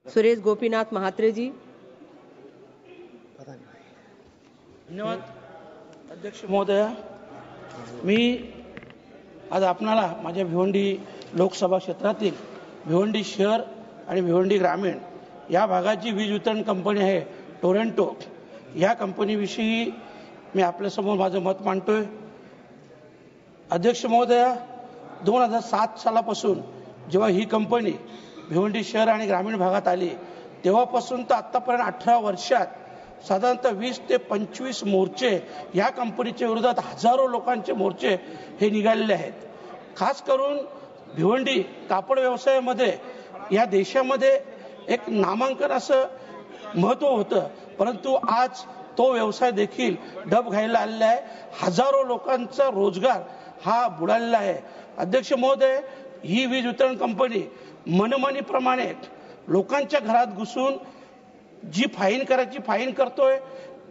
सुरेश गोपीनाथ महात्रे जी। धन्यवाद अध्यक्ष महोदय। मी आज आपणाला माझ्या भिवंडी लोकसभा क्षेत्रातील भिवंडी शहर आणि भिवंडी ग्रामीण या भागाची वीज वितरण कंपनी आहे टोरेंटो, या कंपनीविषयी मी आपल्यासमोर माझं मत मांडतोय। अध्यक्ष महोदय, 2007 सालापासून जेव्हा ही कंपनी भिवंडी शहर आणि ग्रामीण भागात आली तेव्हापासून तर आतापर्यंत 18 वर्षात साधारणतः 20 ते 25 मोर्चे या कंपनीच्या विरोधात हजारो लोकांचे मोर्चे हे निघालेले आहेत। खास करून भिवंडी कापड व्यवसायामध्ये या देशामध्ये एक नामांकन असं महत्त्व होतं, परंतु आज तो व्यवसाय देखील डब घायला आलेला आहे। हजारो लोकांचा रोजगार हा बुडालेला आहे। अध्यक्ष महोदय, ही वीज वितरण कंपनी मनमानीप्रमाणे लोकांच्या घरात घुसून जी फाईन करायची फाईन करतोय।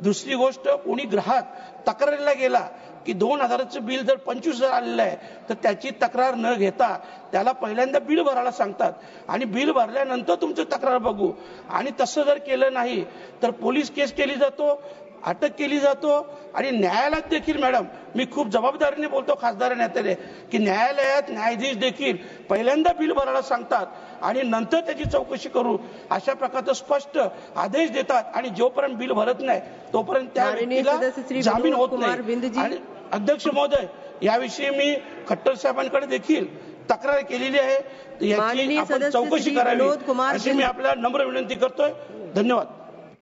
दुसरी गोष्ट, कोणी ग्राहक तक्रारीला गेला की 2000चं बिल जर 25,000 आलेलं आहे तर त्याची तक्रार न घेता त्याला पहिल्यांदा बिल भरायला सांगतात आणि बिल भरल्यानंतर तुमची तक्रार बघू, आणि तसं जर केलं नाही तर पोलीस केस केली जातो, अटक केली जातो आणि न्यायालयात देखील, मॅडम मी खूप जबाबदारीने बोलतो खासदार नेत्याने, की न्यायालयात न्यायाधीश देखील पहिल्यांदा बिल भरायला सांगतात आणि नंतर त्याची चौकशी करू अशा प्रकारचा स्पष्ट आदेश देतात आणि जोपर्यंत बिल भरत नाही तोपर्यंत त्या व्यक्तीला जामीन होत नाही। आणि अध्यक्ष महोदय, याविषयी मी खट्टर साहेबांकडे देखील तक्रार केलेली आहे, याची आपण चौकशी करावी अशी मी आपल्याला नम्र विनंती करतोय। धन्यवाद।